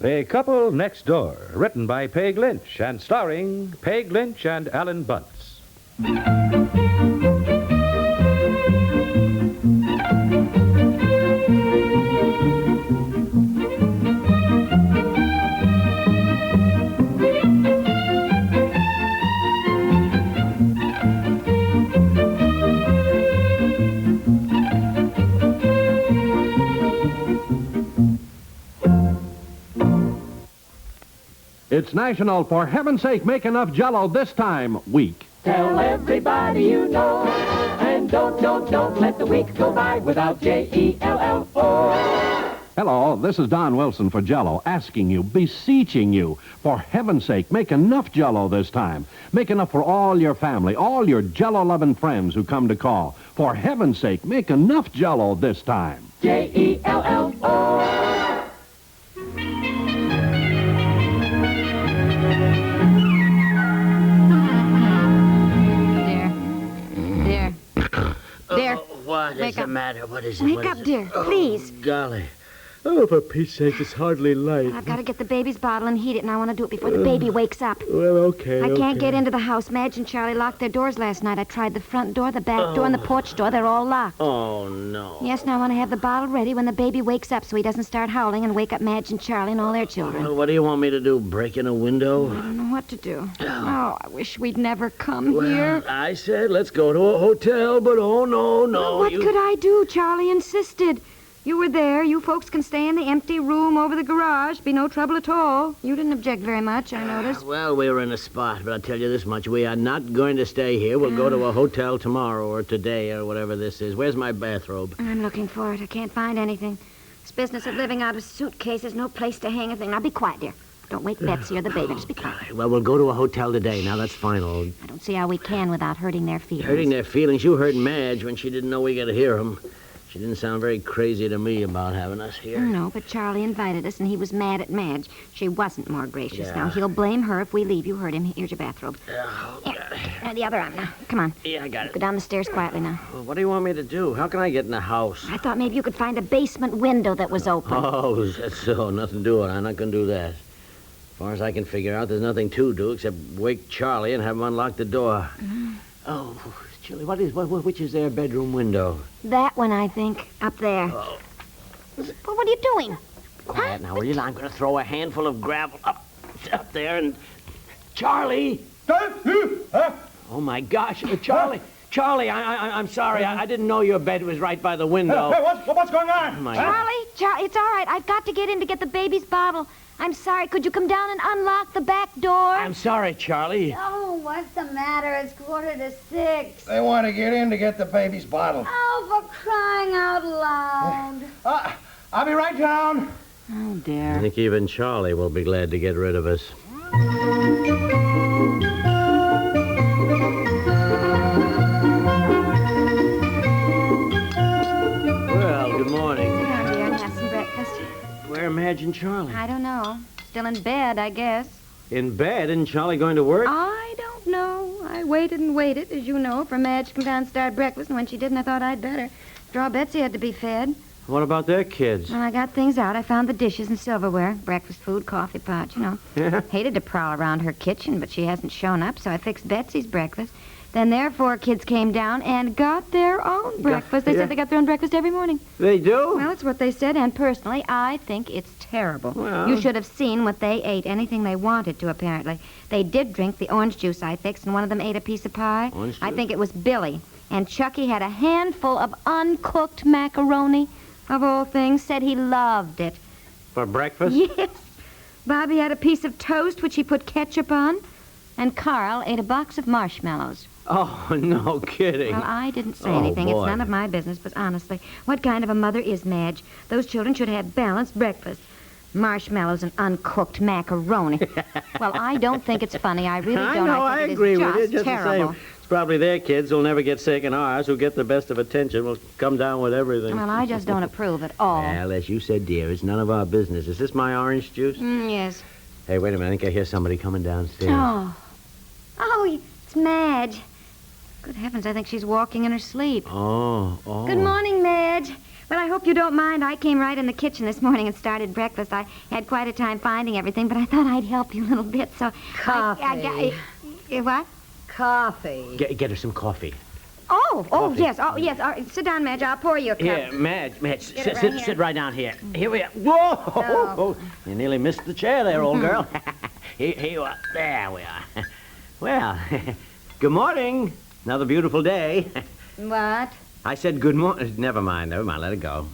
The Couple Next Door, written by Peg Lynch and starring Peg Lynch and Alan Bunce. It's National For Heaven's Sake Make Enough Jell-O This Time week. Tell everybody you know, and don't let the week go by without Jell-O. Hello, this is Don Wilson for Jell-O, asking you, beseeching you, for heaven's sake, make enough Jell-O this time. Make enough for all your family, all your Jell-O-loving friends who come to call. For heaven's sake, make enough Jell-O this time. Jell-O. What is the matter? What is it? Wake up, dear, please. Golly. Oh, for Pete's sake, it's hardly light. I've got to get the baby's bottle and heat it, and I want to do it before the baby wakes up. Well, okay. I can't get into the house. Madge and Charlie locked their doors last night. I tried the front door, the back door, and the porch door. They're all locked. Oh, no. Yes, and I want to have the bottle ready when the baby wakes up so he doesn't start howling and wake up Madge and Charlie and all their children. Well, what do you want me to do, break in a window? I don't know what to do. Oh, I wish we'd never come here. I said let's go to a hotel, but oh, no. Well, what could I do? Charlie insisted. You were there. You folks can stay in the empty room over the garage. Be no trouble at all. You didn't object very much, I noticed. Well, we were in a spot, but I'll tell you this much. We are not going to stay here. We'll go to a hotel tomorrow or today or whatever this is. Where's my bathrobe? I'm looking for it. I can't find anything. This business of living out of suitcases, no place to hang a thing. Now, be quiet, dear. Don't wake Betsy or the baby. Just be quiet. Well, we'll go to a hotel today. Now, that's final. I don't see how we can without hurting their feelings. Hurting their feelings? You heard Madge when she didn't know we could hear them. She didn't sound very crazy to me about having us here. No, but Charlie invited us, and he was mad at Madge. She wasn't more gracious. Yeah. Now, he'll blame her if we leave. You heard him. Here's your bathrobe. Oh, Here, the other arm now. Come on. Yeah, I got it. Go down the stairs quietly now. Well, what do you want me to do? How can I get in the house? I thought maybe you could find a basement window that was open. Oh, is that so? Nothing to do it. I'm not going to do that. As far as I can figure out, there's nothing to do except wake Charlie and have him unlock the door. Mm-hmm. Oh, Chili, which is their bedroom window? That one, I think. Up there. Oh. Well, what are you doing? Quiet now, will you? I'm going to throw a handful of gravel up there and... Charlie! Oh, my gosh. Charlie! Charlie, I'm sorry. I didn't know your bed was right by the window. Hey, what's going on? Oh, Charlie, it's all right. I've got to get in to get the baby's bottle. I'm sorry. Could you come down and unlock the back door? I'm sorry, Charlie. Oh, what's the matter? It's 5:45. They want to get in to get the baby's bottle. Oh, for crying out loud. I'll be right down. Oh, dear. I think even Charlie will be glad to get rid of us. Well, good morning. Well, dear, have some breakfast. Where are Madge and Charlie? I don't know. Still in bed, I guess. In bed? Isn't Charlie going to work? I don't know. I waited and waited, as you know, for Madge to come down and start breakfast, and when she didn't, I thought I'd better. After all, Betsy had to be fed. What about their kids? When I got things out, I found the dishes and silverware, breakfast food, coffee pot, you know. Yeah. Hated to prowl around her kitchen, but she hasn't shown up, so I fixed Betsy's breakfast. Then their 4 kids came down and got their own breakfast. They said they got their own breakfast every morning. They do? Well, it's what they said, and personally, I think it's terrible. Well. You should have seen what they ate, anything they wanted to, apparently. They did drink the orange juice I fixed, and one of them ate a piece of pie. Orange juice? I think it was Billy. And Chucky had a handful of uncooked macaroni, of all things, said he loved it. For breakfast? Yes. Bobby had a piece of toast, which he put ketchup on, and Carl ate a box of marshmallows. Oh, no kidding. Well, I didn't say Oh, anything. boy. It's none of my business, but honestly, what kind of a mother is Madge? Those children should have balanced breakfast. Marshmallows and uncooked macaroni. Well, I don't think it's funny. I really don't. I know, I think agree it is with you. just Just terrible. the same. It's probably their kids who'll never get sick, and ours who get the best of attention will come down with everything. Well, I just don't approve at all. Well, as you said, dear, it's none of our business. Is this my orange juice? Yes. Hey, wait a minute. I think I hear somebody coming downstairs. Oh, it's Madge. Good heavens, I think she's walking in her sleep. Oh. Good morning, Madge. Well, I hope you don't mind. I came right in the kitchen this morning and started breakfast. I had quite a time finding everything, but I thought I'd help you a little bit, so... Coffee. What? Coffee. Get her some coffee. Oh, Coffee. yes. Oh, yes. All right, sit down, Madge. I'll pour you a cup. Here, Madge, Get it right here. sit right down here. Here we are. Whoa! Oh. You nearly missed the chair there, old girl. Here you are. There we are. Well, good morning. Another beautiful day. What? I said good morning. Never mind. Let it go.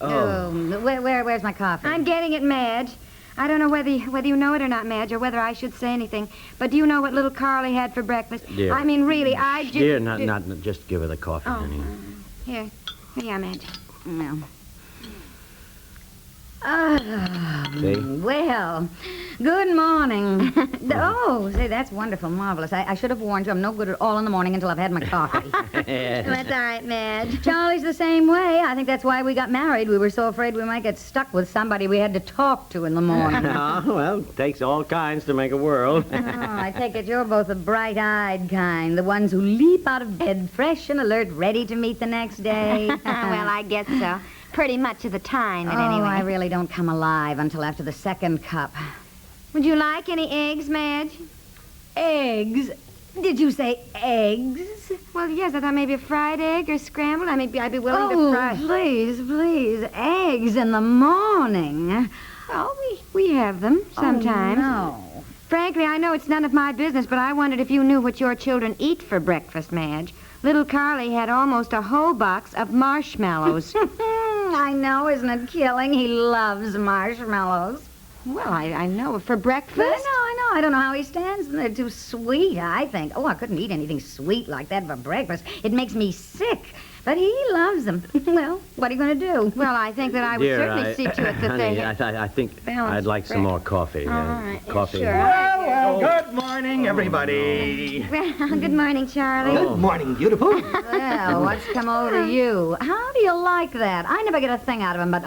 Oh. Where's my coffee? I'm getting it, Madge. I don't know whether you know it or not, Madge, or whether I should say anything. But do you know what little Carly had for breakfast? Dear. I mean, really, I just... Dear, not just give her the coffee, honey. Here you are, Madge. No. See? Well, good morning. Oh, say, that's wonderful, marvelous. I should have warned you. I'm no good at all in the morning until I've had my coffee. That's all right, Madge. Charlie's the same way. I think that's why we got married. We were so afraid we might get stuck with somebody we had to talk to in the morning. Oh, well, it takes all kinds to make a world. Oh, I take it you're both the bright-eyed kind, the ones who leap out of bed fresh and alert, ready to meet the next day. Well, I guess so. Pretty much of the time, at any rate. I really don't come alive until after the second cup. Would you like any eggs, Madge? Eggs? Did you say eggs? Well, yes, I thought maybe a fried egg or scrambled. I'd be willing to fry. Please, eggs in the morning. Oh, we have them sometimes. Oh, no. Frankly, I know it's none of my business, but I wondered if you knew what your children eat for breakfast, Madge. Little Carly had almost a whole box of marshmallows. I know, isn't it killing? He loves marshmallows. Well, I know. For breakfast? I know. I don't know how he stands them. They're too sweet, I think. Oh, I couldn't eat anything sweet like that for breakfast. It makes me sick. But he loves them. Well, what are you going to do? Well, I think that I would certainly see to it that honey, they... I think Balanced I'd like some more coffee. All right. Coffee. Sure. Well, good morning, everybody. Well, good morning, Charlie. Good morning, beautiful. Well, what's come over you? How do you like that? I never get a thing out of him but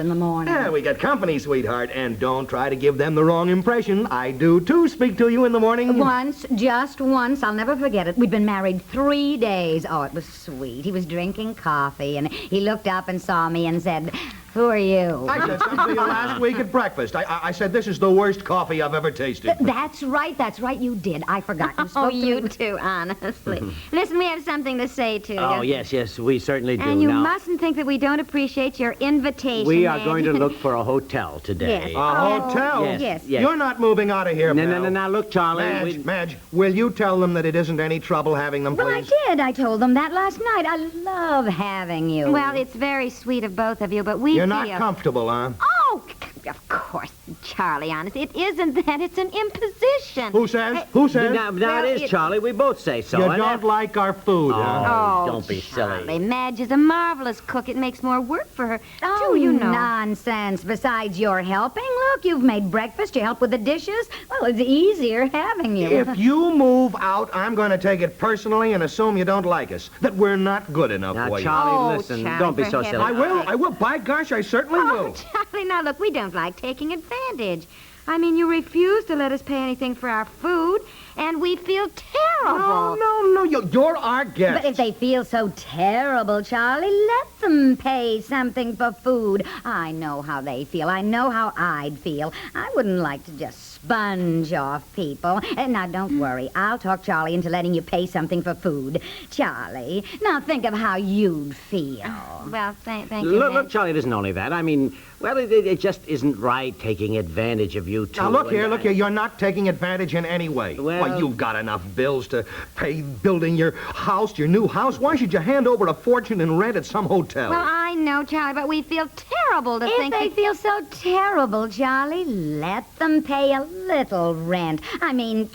in the morning. Yeah, we got company, sweetheart, and don't try to give them the wrong impression. I do, too, speak to you in the morning. Once, just once. I'll never forget it. We'd been married 3 days. Oh, it was sweet. He was drinking coffee, and he looked up and saw me and said, "Who are you?" I said something to you last week at breakfast. I said this is the worst coffee I've ever tasted. That's right. You did. I forgot. You spoke to you me. too, honestly. Listen, we have something to say to you. Oh, yes, we certainly do. And you now, mustn't think that we don't appreciate your invitation. we are Madge. going to look for a hotel today. Yes. A hotel? Yes. You're not moving out of here, No, pal. no, look, Charlie. Madge, will you tell them that it isn't any trouble having them, Well, I please? did. I told them that last night. I love having you. Well, it's very sweet of both of you, but we You're feel... not comfortable, huh? Oh, of course, Charlie, honest. It isn't that. It's an imposition. Who says? Who says? Now Well, it is, it- Charlie. We both say so. You and don't like our food, huh? Oh, don't be Charlie, silly. Madge is a marvelous cook. It makes more work for her. Oh, too, you know. nonsense. Besides your helping, look, you've made breakfast. You help with the dishes. Well, it's easier having you. If you move out, I'm going to take it personally and assume you don't like us, that we're not good enough Now, for you. Charlie, Oh, listen. Charlie, Don't be for so heaven's silly. I will. By gosh, I certainly Oh, will. Charlie, now look, we don't like taking advantage. I mean, you refuse to let us pay anything for our food, and we feel terrible. No, you're our guest. But if they feel so terrible, Charlie, let them pay something for food. I know how they feel. I know how I'd feel. I wouldn't like to just sponge off people. And now, don't worry. I'll talk Charlie into letting you pay something for food. Charlie, now think of how you'd feel. Well, thank you, Look, Madge. Charlie, it isn't only that. I mean, well, it just isn't right taking advantage of you two. Now, look and here. You're not taking advantage in any way. Well- Why, you've got enough bills to pay building your house, your new house. Why should you hand over a fortune in rent at some hotel? Well, I know, Charlie, but we feel terrible to If think they that... feel so terrible, Charlie, let them pay a little rent. I mean,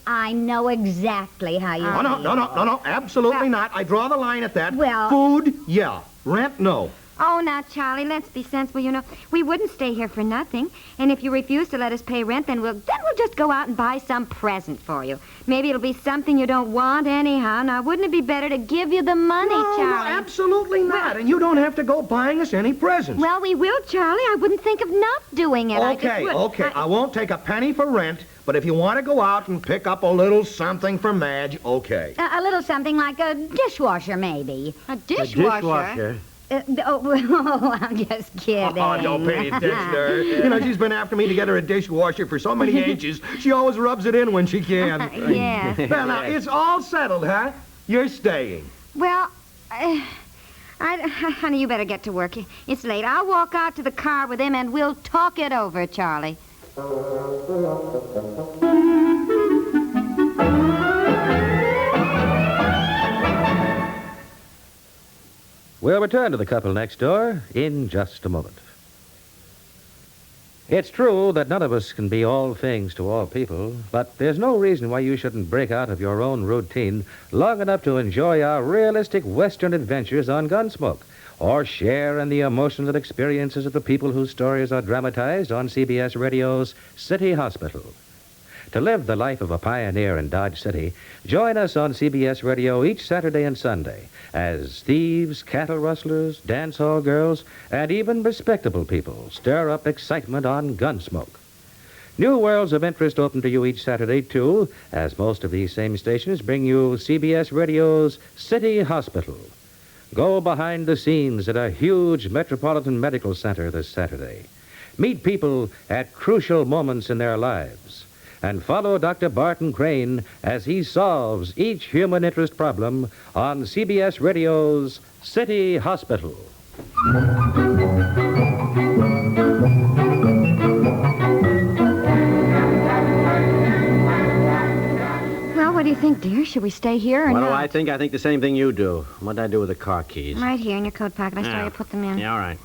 I know exactly how you feel. No, absolutely Well- not. I draw the line at that. Well- Food, yeah. Rent, no. Oh, now, Charlie, let's be sensible. You know, we wouldn't stay here for nothing. And if you refuse to let us pay rent, then we'll just go out and buy some present for you. Maybe it'll be something you don't want anyhow. Now, wouldn't it be better to give you the money, No, Charlie? absolutely not. And you don't have to go buying us any presents. Well, we will, Charlie. I wouldn't think of not doing it. I just Okay, would. okay. I won't take a penny for rent, but if you want to go out and pick up a little something for Madge, okay. A little something like a dishwasher, maybe. A A dishwasher? dishwasher. I'm just kidding. Oh, don't pay attention to her. You know, she's been after me to get her a dishwasher for so many ages. She always rubs it in when she can. Yes. Well, now, it's all settled, huh? You're staying. Well, honey, you better get to work. It's late. I'll walk out to the car with him, and we'll talk it over, Charlie. We'll return to the couple next door in just a moment. It's true that none of us can be all things to all people, but there's no reason why you shouldn't break out of your own routine long enough to enjoy our realistic Western adventures on Gunsmoke, or share in the emotions and experiences of the people whose stories are dramatized on CBS Radio's City Hospital. To live the life of a pioneer in Dodge City, join us on CBS Radio each Saturday and Sunday as thieves, cattle rustlers, dance hall girls, and even respectable people stir up excitement on Gunsmoke. New worlds of interest open to you each Saturday, too, as most of these same stations bring you CBS Radio's City Hospital. Go behind the scenes at a huge metropolitan medical center this Saturday. Meet people at crucial moments in their lives. And follow Dr. Barton Crane as he solves each human interest problem on CBS Radio's City Hospital. Well, what do you think, dear? Should we stay here or What not? do I think? I think the same thing you do. What'd I do with the car keys? Right here in your coat pocket. I saw you put them in. Yeah, all right.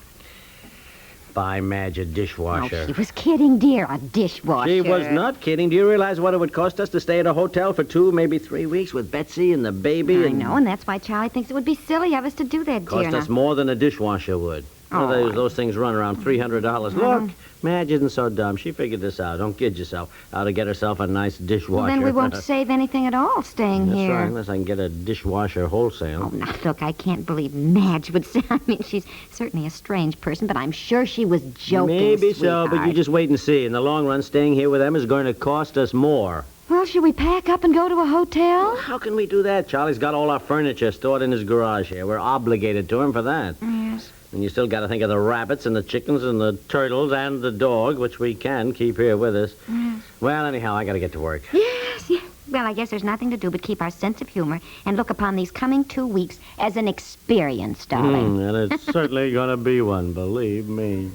Buy Madge a dishwasher. Oh, she was kidding, dear. A dishwasher. She was not kidding. Do you realize what it would cost us to stay at a hotel for 2, maybe 3 weeks with Betsy and the baby? I know, and that's why Charlie thinks it would be silly of us to do that, dear. Cost us more than a dishwasher would. Oh, Those things run around $300. Look, Madge isn't so dumb. She figured this out. Don't kid yourself. How to get herself a nice dishwasher. Well, then we won't save anything at all staying That's here. right, unless I can get a dishwasher wholesale. Oh, now, look, I can't believe Madge would say... I mean, she's certainly a strange person, but I'm sure she was joking, Maybe so, but you sweetheart. just wait and see. In the long run, staying here with them is going to cost us more. Well, should we pack up and go to a hotel? How can we do that? Charlie's got all our furniture stored in his garage here. We're obligated to him for that. Yes. And you still got to think of the rabbits and the chickens and the turtles and the dog, which we can keep here with us. Yes. Well, anyhow, I got to get to work. Yes. Well, I guess there's nothing to do but keep our sense of humor and look upon these coming 2 weeks as an experience, darling. And it's certainly going to be one, believe me.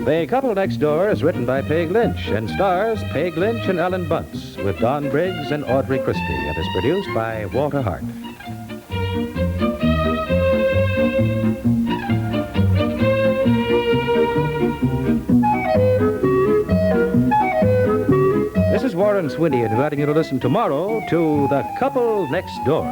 The Couple Next Door is written by Peg Lynch and stars Peg Lynch and Ellen Bunce with Don Briggs and Audrey Christie and is produced by Walter Hart. This is Warren Sweeney inviting you to listen tomorrow to The Couple Next Door.